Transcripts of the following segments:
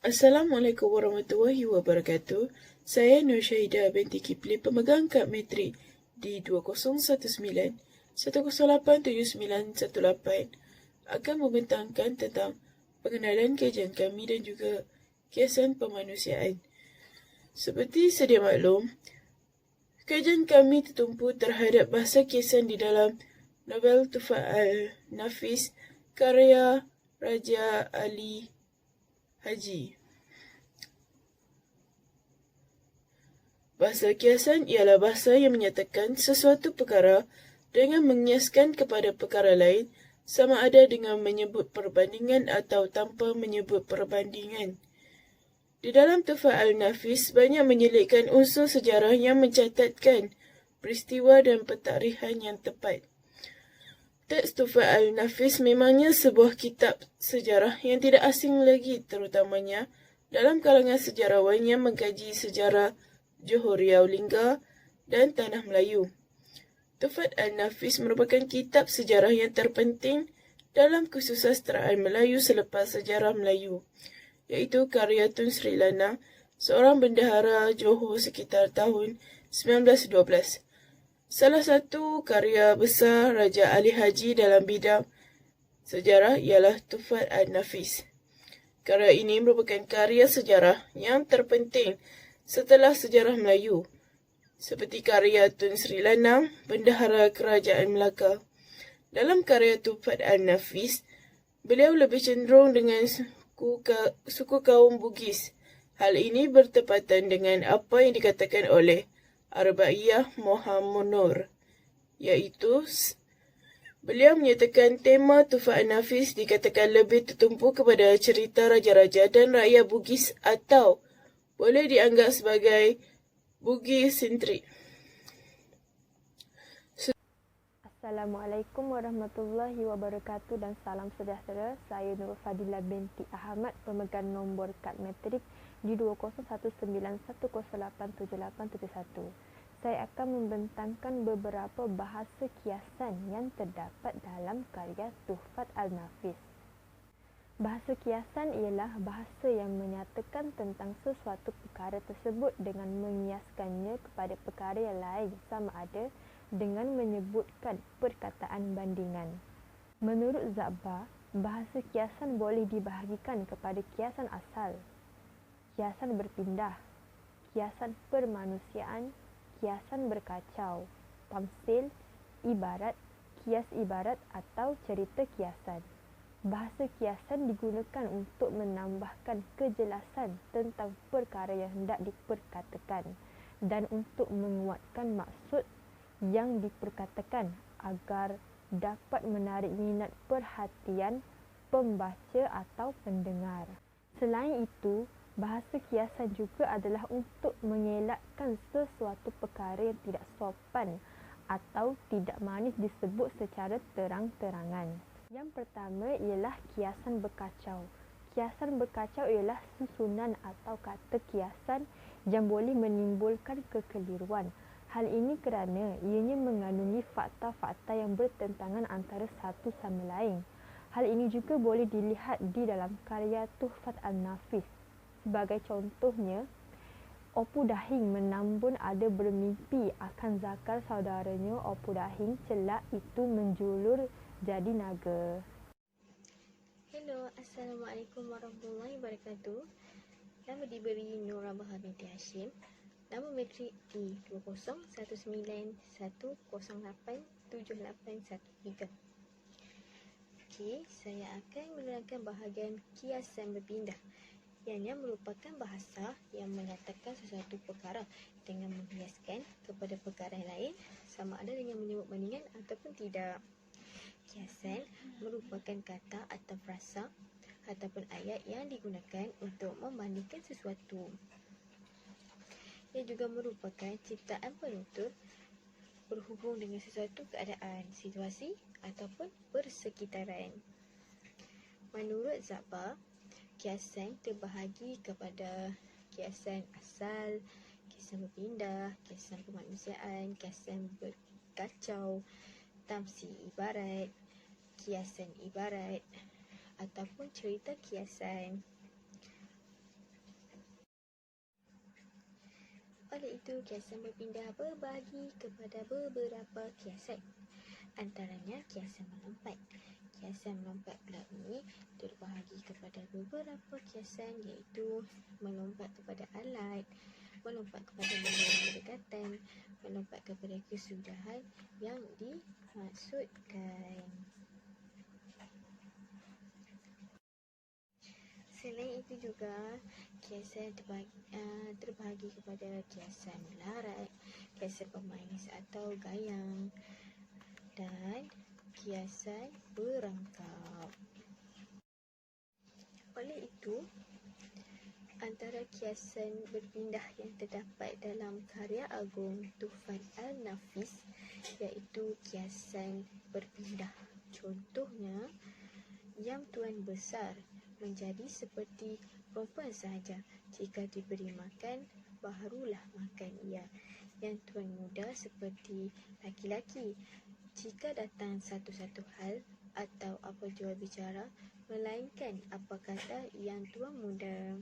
Assalamualaikum warahmatullahi wabarakatuh. Saya Nur Syahidah binti Kipli, pemegang kad matrik di 2019-1087918 akan membentangkan tentang pengenalan kajian kami dan juga kiasan pemanusiaan. Seperti sedia maklum, kajian kami tertumpu terhadap bahasa kiasan di dalam novel Tufat Al-Nafis karya Raja Ali Haji. Bahasa kiasan ialah bahasa yang menyatakan sesuatu perkara dengan mengiaskan kepada perkara lain, sama ada dengan menyebut perbandingan atau tanpa menyebut perbandingan. Di dalam Tufat Al-Nafis banyak menyelitkan unsur sejarah yang mencatatkan peristiwa dan pentarikhan yang tepat. Teks Tufat Al-Nafis memangnya sebuah kitab sejarah yang tidak asing lagi, terutamanya dalam kalangan sejarawan yang mengkaji sejarah Johor Riau Linggar dan Tanah Melayu. Tufat Al-Nafis merupakan kitab sejarah yang terpenting dalam kesusasteraan Melayu selepas sejarah Melayu, iaitu karya Tun Sri Lanang, seorang bendahara Johor sekitar tahun 1912. Salah satu karya besar Raja Ali Haji dalam bidang sejarah ialah Tufat Al-Nafis. Karya ini merupakan karya sejarah yang terpenting setelah sejarah Melayu, seperti karya Tun Sri Lanang, Bendahara Kerajaan Melaka. Dalam karya Tufat Al-Nafis, beliau lebih cenderung dengan suku kaum Bugis. Hal ini bertepatan dengan apa yang dikatakan oleh Arbaiyah Mohamunur, iaitu beliau menyatakan tema Tufat Al-Nafis dikatakan lebih tertumpu kepada cerita raja-raja dan rakyat Bugis atau boleh dianggap sebagai Bugis-sentrik. Assalamualaikum warahmatullahi wabarakatuh dan salam sejahtera. Saya Nur Fadilah binti Ahmad, pemegang nombor kad matrik di 2019-1087871. Saya akan membentangkan beberapa bahasa kiasan yang terdapat dalam karya Tufat Al-Nafis. Bahasa kiasan ialah bahasa yang menyatakan tentang sesuatu perkara tersebut dengan mengiaskannya kepada perkara yang lain, sama ada dengan menyebutkan perkataan bandingan. Menurut Zabba, bahasa kiasan boleh dibahagikan kepada kiasan asal, kiasan berpindah, kiasan permanusiaan, kiasan berkacau, tamsil, ibarat, kias ibarat atau cerita kiasan. Bahasa kiasan digunakan untuk menambahkan kejelasan tentang perkara yang hendak diperkatakan dan untuk menguatkan maksud yang diperkatakan agar dapat menarik minat perhatian pembaca atau pendengar. Selain itu, bahasa kiasan juga adalah untuk mengelakkan sesuatu perkara yang tidak sopan atau tidak manis disebut secara terang-terangan. Yang pertama ialah kiasan berkacau. Kiasan berkacau ialah susunan atau kata kiasan yang boleh menimbulkan kekeliruan. Hal ini kerana ianya mengandungi fakta-fakta yang bertentangan antara satu sama lain. Hal ini juga boleh dilihat di dalam karya Tufat Al-Nafis. Sebagai contohnya, Opu Dahing menambun ada bermimpi akan zakar saudaranya Opu Dahing, celak itu menjulur jadi naga. Hello, Assalamualaikum warahmatullahi wabarakatuh. Nama diberi Nura Bahar binti Hashim. Nama matrik di 2019-1087813. Okey, saya akan menerangkan bahagian kiasan berpindah, ianya merupakan bahasa yang menyatakan sesuatu perkara dengan menghiaskan kepada perkara yang lain, sama ada dengan menyebut bandingan ataupun tidak. Kiasan merupakan kata atau frasa ataupun ayat yang digunakan untuk membandingkan sesuatu. Ia juga merupakan ciptaan penutur berhubung dengan sesuatu keadaan, situasi ataupun persekitaran. Menurut Zabba, kiasan terbahagi kepada kiasan asal, kiasan berpindah, kiasan kemanusiaan, kiasan berkacau, tamsil ibarat, kiasan ibarat ataupun cerita kiasan. Oleh itu, kiasan berpindah berbahagi kepada beberapa kiasan. Antaranya kiasan melompat. Kiasan melompat pula ini terbahagi kepada beberapa kiasan, iaitu melompat kepada alat, melompat kepada benda berdekatan, melompat kepada kesudahan yang dimaksudkan. Selain itu juga, kiasan terbahagi kepada kiasan melarat, kiasan pemanis atau gayang, dan kiasan berangkap. Oleh itu, antara kiasan berpindah yang terdapat dalam karya agung Tuhfat Al-Nafis iaitu kiasan berpindah. Contohnya, yang tuan besar menjadi seperti perempuan sahaja. Jika diberi makan, barulah makan ia. Yang tuan muda seperti laki-laki. Jika datang satu-satu hal atau apa jua bicara, melainkan apa kata yang tuan muda.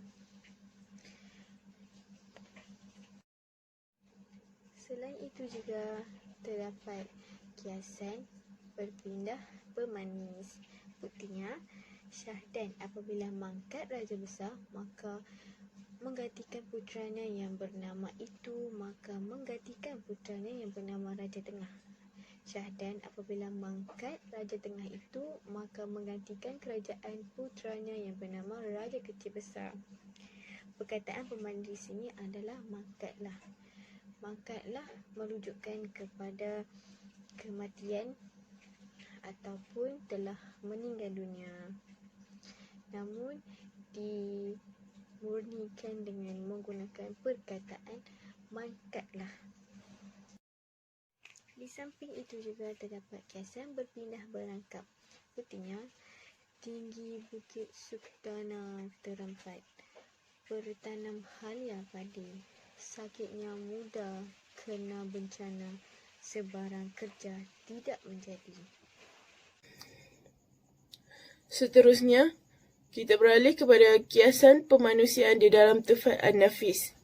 Selain itu juga terdapat kiasan berpindah pemanis. Buktinya, Syahdan apabila mangkat raja besar, maka menggantikan puteranya yang bernama itu, maka menggantikan puteranya yang bernama raja tengah. Syahdan apabila mangkat raja tengah itu, maka menggantikan kerajaan puteranya yang bernama raja kecil besar. Perkataan pemanis di sini adalah mangkatlah. Mangkatlah merujukkan kepada kematian ataupun telah meninggal dunia. Namun dimurnikan dengan menggunakan perkataan mangkatlah. Di samping itu juga terdapat kiasan berpindah berangkap. Buktinya, tinggi bukit Suktana terempat, bertanam halia padi, sakitnya muda kena bencana, sebarang kerja tidak menjadi. Seterusnya, kita beralih kepada kiasan pemanusiaan di dalam Tuhfat An-Nafis.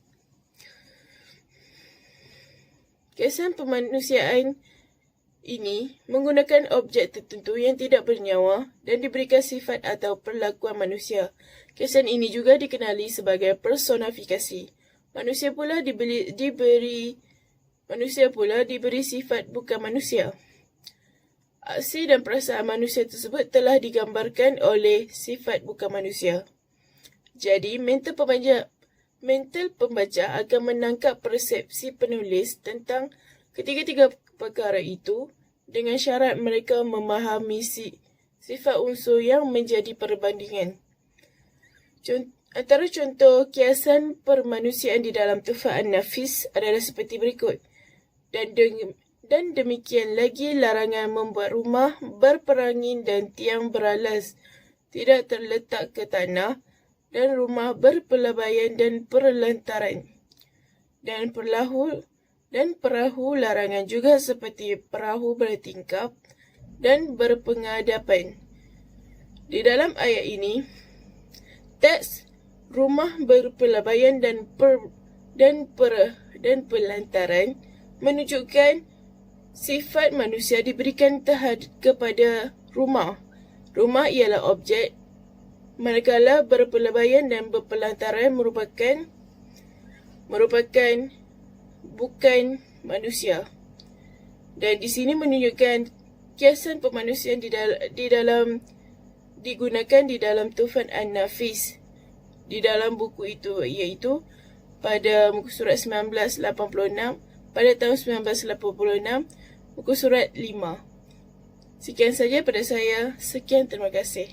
Kiasan pemanusiaan ini menggunakan objek tertentu yang tidak bernyawa dan diberikan sifat atau perlakuan manusia. Kiasan ini juga dikenali sebagai personifikasi. Manusia pula diberi sifat bukan manusia. Aksi dan perasaan manusia tersebut telah digambarkan oleh sifat bukan manusia. Jadi, mental pembaca akan menangkap persepsi penulis tentang ketiga-tiga perkara itu dengan syarat mereka memahami sifat unsur yang menjadi perbandingan. Antara contoh kiasan permanusiaan di dalam Tuhfat An-Nafis adalah seperti berikut. Dan demikian lagi larangan membuat rumah berperangin dan tiang beralas tidak terletak ke tanah dan rumah berpelabaian dan perlantaran. Dan perahu larangan juga seperti perahu bertingkap dan berpengadapan. Di dalam ayat ini, teks rumah berpelabaian dan pelantaran menunjukkan sifat manusia diberikan kepada rumah. Rumah ialah objek, manakala berpelabaian dan berpelantaran merupakan bukan manusia. Dan di sini menunjukkan kiasan pemanusiaan digunakan di dalam Tuhfat An-Nafis di dalam buku itu, iaitu pada muka surat 1986, pada tahun 1986, muka surat 5. Sekian saja pada saya. Sekian, terima kasih.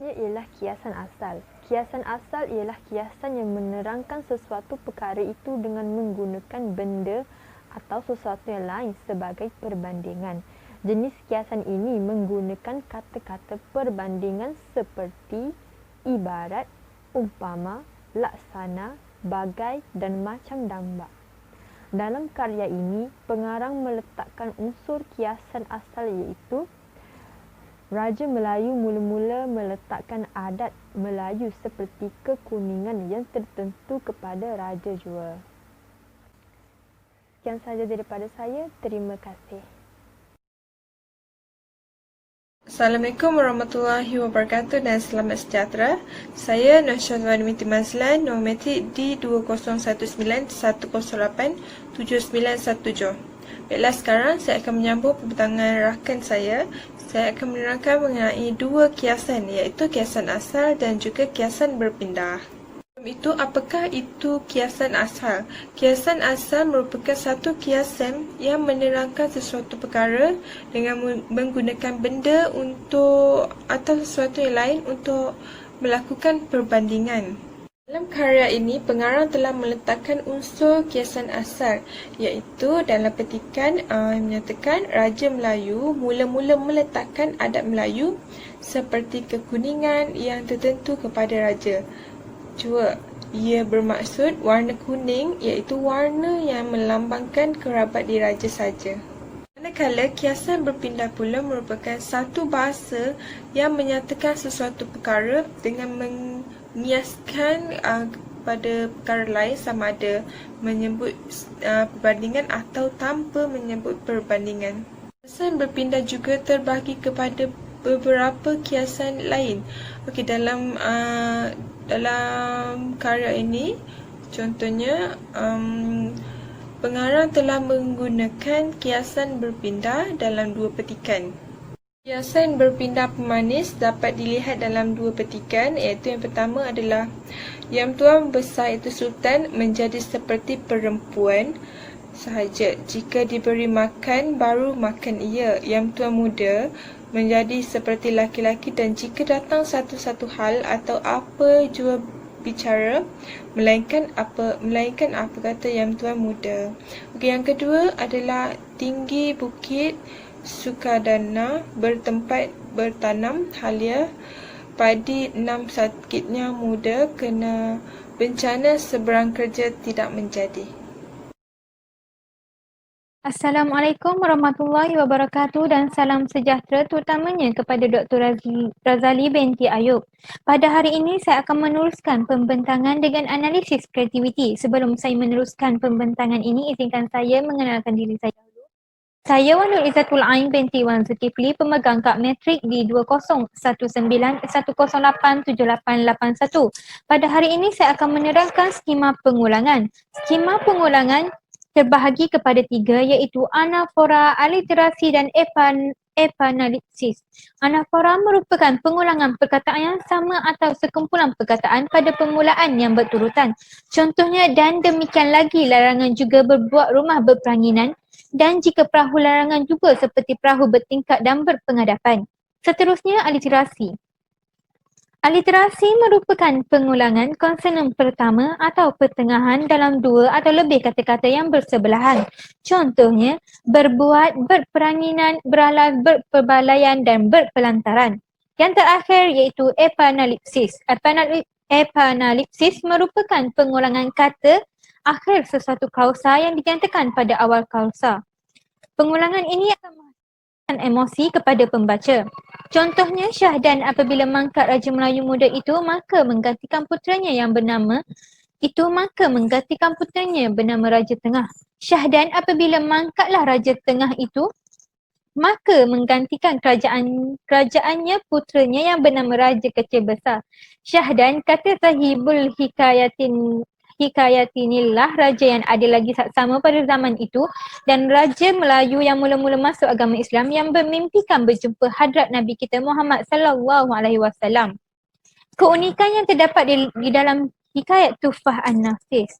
Ia ialah kiasan asal. Kiasan asal ialah kiasan yang menerangkan sesuatu perkara itu dengan menggunakan benda atau sesuatu yang lain sebagai perbandingan. Jenis kiasan ini menggunakan kata-kata perbandingan seperti ibarat, umpama, laksana, bagai dan macam dambak. Dalam karya ini, pengarang meletakkan unsur kiasan asal iaitu Raja Melayu mula-mula meletakkan adat Melayu seperti kekuningan yang tertentu kepada Raja jua. Sekian sahaja daripada saya. Terima kasih. Assalamualaikum warahmatullahi wabarakatuh dan selamat sejahtera. Saya Nur Syazwan binti Mazlan, nombor metrik D201110879117. Baiklah, sekarang saya akan menyambung pembentangan rakan saya. Saya akan menerangkan mengenai dua kiasan, iaitu kiasan asal dan juga kiasan berpindah. Itu, apakah itu kiasan asal? Kiasan asal merupakan satu kiasan yang menerangkan sesuatu perkara dengan menggunakan benda untuk atau sesuatu yang lain untuk melakukan perbandingan. Dalam karya ini, pengarang telah meletakkan unsur kiasan asal, iaitu dalam petikan menyatakan Raja Melayu mula-mula meletakkan adat Melayu seperti kekuningan yang tertentu kepada Raja. Jua, ia bermaksud warna kuning iaitu warna yang melambangkan kerabat diraja saja. Manakala kiasan berpindah pula merupakan satu bahasa yang menyatakan sesuatu perkara dengan mengiaskan pada perkara lain sama ada menyebut perbandingan atau tanpa menyebut perbandingan. Kiasan berpindah juga terbahagi kepada beberapa kiasan lain. Okey, dalam karya ini, contohnya pengarang telah menggunakan kiasan berpindah dalam dua petikan. Kiasan berpindah pemanis dapat dilihat dalam dua petikan, iaitu yang pertama adalah Yang Tuan Besar itu Sultan menjadi seperti perempuan sahaja. Jika diberi makan, baru makan ia. Yang Tuan Muda menjadi seperti laki-laki, dan jika datang satu-satu hal atau apa jua bicara, melainkan apa kata Yang Tuan Muda. Okey, yang kedua adalah tinggi bukit Sukadana bertempat bertanam halia padi, enam sakitnya muda kena bencana seberang kerja tidak menjadi. Assalamualaikum warahmatullahi wabarakatuh dan salam sejahtera terutamanya kepada Dr. Razali binti Ayub. Pada hari ini saya akan meneruskan pembentangan dengan analisis kreativiti. Sebelum saya meneruskan pembentangan ini, izinkan saya mengenalkan diri saya dulu. Saya Wanul Izzatul Ain binti Wan Zulkifli, pemegang kad matrik di 201910887881. Pada hari ini saya akan menerangkan skema pengulangan. Skema pengulangan terbahagi kepada tiga, iaitu anafora, aliterasi dan epanalipsis. Anafora merupakan pengulangan perkataan yang sama atau sekumpulan perkataan pada permulaan yang berturutan. Contohnya, dan demikian lagi larangan juga berbuat rumah berperanginan, dan jika perahu larangan juga seperti perahu bertingkap dan berpengadapan. Seterusnya, aliterasi. Aliterasi merupakan pengulangan konsonan pertama atau pertengahan dalam dua atau lebih kata-kata yang bersebelahan. Contohnya, berbuat, berperanginan, beralas, berperbalayan dan berpelantaran. Yang terakhir iaitu epanalipsis. Epanalipsis merupakan pengulangan kata akhir sesuatu klausa yang dinyatakan pada awal klausa. Pengulangan ini akan menghasilkan emosi kepada pembaca. Contohnya, Syahdan apabila mangkat Raja Melayu muda itu, maka menggantikan puteranya bernama Raja Tengah. Syahdan apabila mangkatlah Raja Tengah itu, maka menggantikan kerajaannya puteranya yang bernama Raja Kecil Besar. Syahdan kata sahibul hikayatinillah, raja yang ada lagi saksama pada zaman itu, dan Raja Melayu yang mula-mula masuk agama Islam yang bermimpikan berjumpa hadrat Nabi kita Muhammad sallallahu alaihi wasallam. Keunikan yang terdapat di dalam hikayat Tuhfah An-Nafis.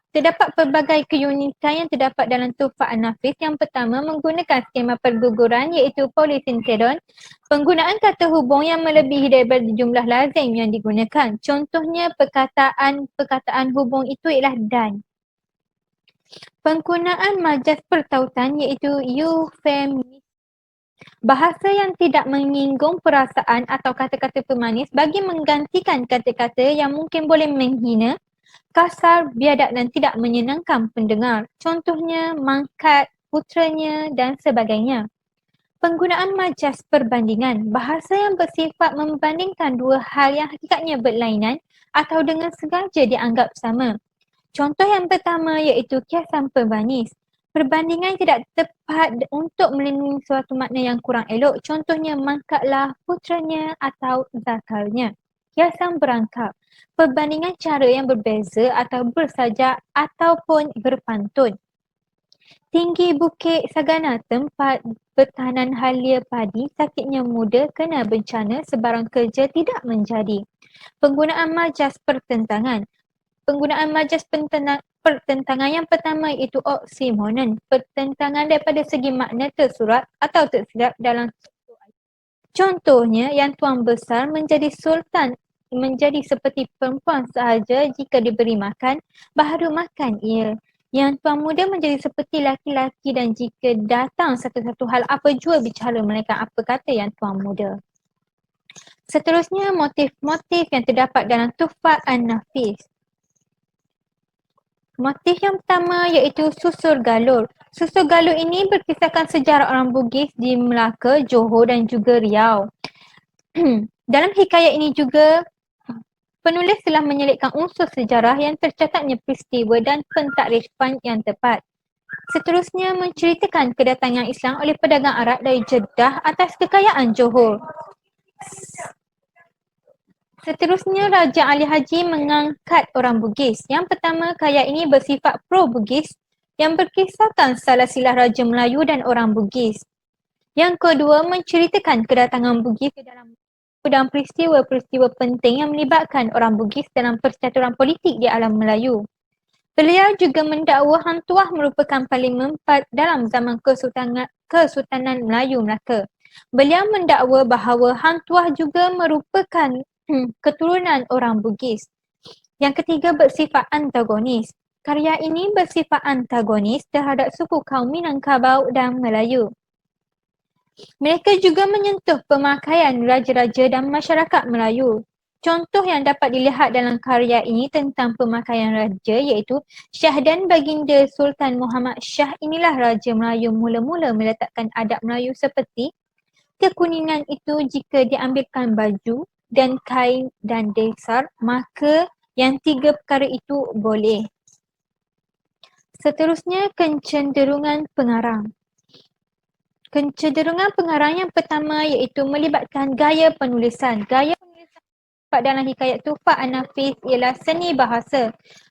Terdapat pelbagai keunikan yang terdapat dalam Tuhfah An-Nafis. Yang pertama, menggunakan skema perguguran iaitu polysyncedon. Penggunaan kata hubung yang melebihi daripada jumlah lazim yang digunakan. Contohnya, perkataan hubung itu ialah dan. Penggunaan majas pertautan iaitu eufemisme. Bahasa yang tidak menyinggung perasaan atau kata-kata pemanis bagi menggantikan kata-kata yang mungkin boleh menghina, kasar, biadab dan tidak menyenangkan pendengar. Contohnya, mangkat, puteranya dan sebagainya. Penggunaan majas perbandingan, bahasa yang bersifat membandingkan dua hal yang hakikatnya berlainan atau dengan sengaja dianggap sama. Contoh yang pertama iaitu kiasan perbanis. Perbandingan tidak tepat untuk melindungi suatu makna yang kurang elok. Contohnya, mangkatlah putranya atau zakarnya. Kiasan berangkap. Perbandingan cara yang berbeza atau bersajak ataupun berpantun. Tinggi bukit Sagana, tempat bertahanan halia padi, sakitnya muda, kena bencana, sebarang kerja tidak menjadi. Penggunaan majas pertentangan. Penggunaan majas pertentangan yang pertama iaitu oksimonon. Pertentangan daripada segi makna tersurat atau tersirat dalam contohnya, yang tuan besar menjadi sultan menjadi seperti perempuan sahaja jika diberi makan, baharu makan ia. Yang tuan muda menjadi seperti laki-laki dan jika datang satu-satu hal apa jua bicara melainkan apa kata yang tuan muda. Seterusnya, motif-motif yang terdapat dalam Tuhfat An-Nafis. Motif yang pertama iaitu susur galur. Susur galur ini berkisahkan sejarah orang Bugis di Melaka, Johor dan juga Riau. Dalam hikayat ini juga, penulis telah menyelitkan unsur sejarah yang tercatatnya peristiwa dan pentakrifan yang tepat. Seterusnya, menceritakan kedatangan Islam oleh pedagang Arab dari Jeddah atas kekayaan Johor. Seterusnya, Raja Ali Haji mengangkat orang Bugis. Yang pertama, karya ini bersifat pro-Bugis yang berkisahkan salah silah Raja Melayu dan orang Bugis. Yang kedua, menceritakan kedatangan Bugis ke dalam dan peristiwa-peristiwa penting yang melibatkan orang Bugis dalam percaturan politik di alam Melayu. Beliau juga mendakwa Hang Tuah merupakan Parlimen dalam zaman Kesultanan Melayu Melaka. Beliau mendakwa bahawa Hang Tuah juga merupakan keturunan orang Bugis. Yang ketiga, bersifat antagonis. Karya ini bersifat antagonis terhadap suku kaum Minangkabau dan Melayu. Mereka juga menyentuh pemakaian raja-raja dan masyarakat Melayu. Contoh yang dapat dilihat dalam karya ini tentang pemakaian raja iaitu Syahdan Baginda Sultan Muhammad Shah. Inilah Raja Melayu mula-mula meletakkan adab Melayu seperti kekuningan itu jika diambilkan baju dan kain dan desar, maka yang tiga perkara itu boleh. Seterusnya, kecenderungan pengarang. Kecenderungan pengarang yang pertama iaitu melibatkan gaya penulisan. Gaya penulisan dalam hikayat Tuhfat An-Nafis ialah seni bahasa.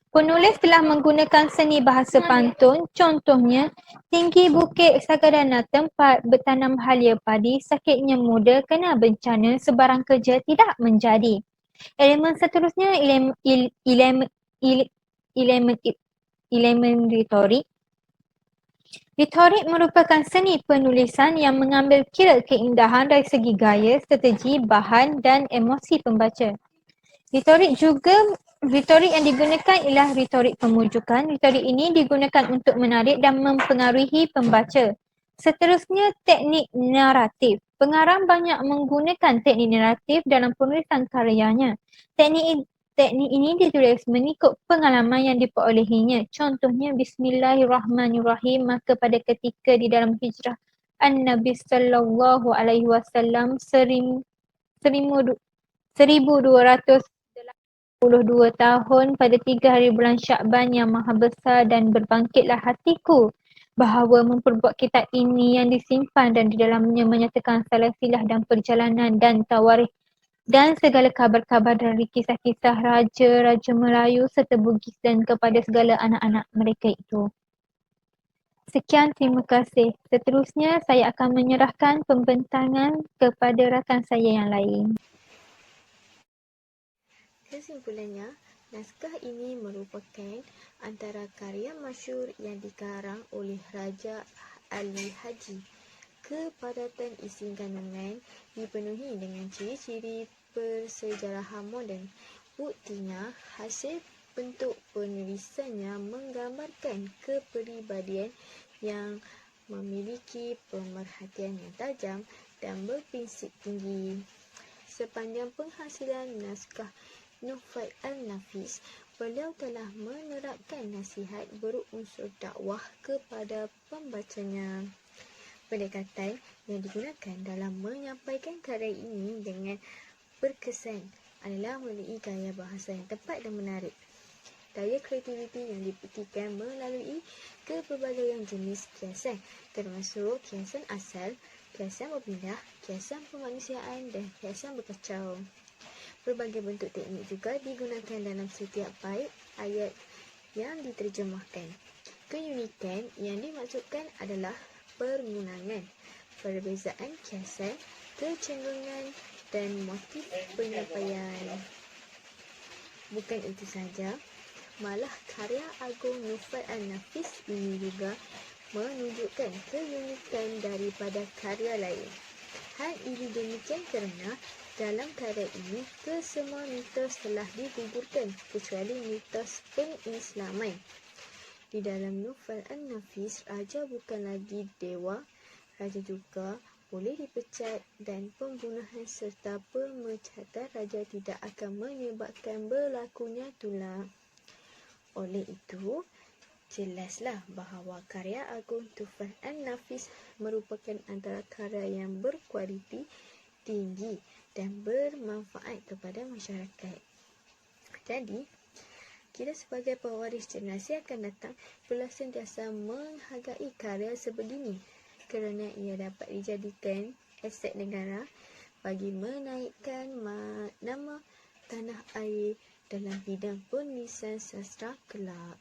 Penulis telah menggunakan seni bahasa pantun. Contohnya, tinggi bukit Sagadana, tempat bertanam halia padi, sakitnya muda, kena bencana, sebarang kerja tidak menjadi. Elemen seterusnya, elemen retorik. Retorik merupakan seni penulisan yang mengambil kira keindahan dari segi gaya, strategi, bahan dan emosi pembaca. Retorik yang digunakan ialah retorik pemujukan. Retorik ini digunakan untuk menarik dan mempengaruhi pembaca. Seterusnya, teknik naratif. Pengarang banyak menggunakan teknik naratif dalam penulisan karyanya. Teknik ini ditulis mengikut pengalaman yang diperolehinya. Contohnya, Bismillahirrahmanirrahim. Maka pada ketika di dalam hijrah An-Nabi Sallallahu Alaihi Wasallam 1282 tahun pada 3 hari bulan Syakban yang maha besar, dan berbangkitlah hatiku bahawa memperbuat kitab ini yang disimpan dan di dalamnya menyatakan salah silah dan perjalanan dan tawarikh dan segala kabar-kabar dari kisah-kisah raja-raja Melayu serta Bugis dan kepada segala anak-anak mereka itu. Sekian, terima kasih. Seterusnya, saya akan menyerahkan pembentangan kepada rakan saya yang lain. Kesimpulannya, naskah ini merupakan antara karya masyhur yang dikarang oleh Raja Ali Haji. Kepadatan isi kandungan dipenuhi dengan ciri-ciri persejarahan moden. Buktinya, hasil bentuk penulisannya menggambarkan kepribadian yang memiliki pemerhatian yang tajam dan berprinsip tinggi. Sepanjang penghasilan naskah Tuhfat An-Nafis, beliau telah menerapkan nasihat berunsur dakwah kepada pembacanya. Pendekatan yang digunakan dalam menyampaikan karya ini dengan berkesan adalah melalui gaya bahasa yang tepat dan menarik. Daya kreativiti yang dibuktikan melalui kepelbagaian jenis kiasan, termasuk kiasan asal, kiasan berpindah, kiasan pemanusiaan dan kiasan berkacau. Berbagai bentuk teknik juga digunakan dalam setiap bait ayat yang diterjemahkan. Keunikan yang dimaksudkan adalah pergunangan, perbezaan kiasan, kecenderungan dan motif penyampaian. Bukan itu sahaja, malah karya agung Nufal Al-Nafis ini juga menunjukkan keunikan daripada karya lain. Hal ini demikian kerana dalam karya ini kesemua mitos telah digugurkan kecuali mitos pengislaman. Di dalam Nufal Al-Nafis, raja bukan lagi dewa, raja juga boleh dipecat dan pembunuhan serta pemecatan raja tidak akan menyebabkan berlakunya tulah. Oleh itu, jelaslah bahawa karya agung Nufal Al-Nafis merupakan antara karya yang berkualiti tinggi dan bermanfaat kepada masyarakat. Jadi, kita sebagai pewaris generasi akan datang perlu sentiasa menghargai karya sebegini kerana ia dapat dijadikan aset negara bagi menaikkan nama tanah air dalam bidang penulisan sastra kelak.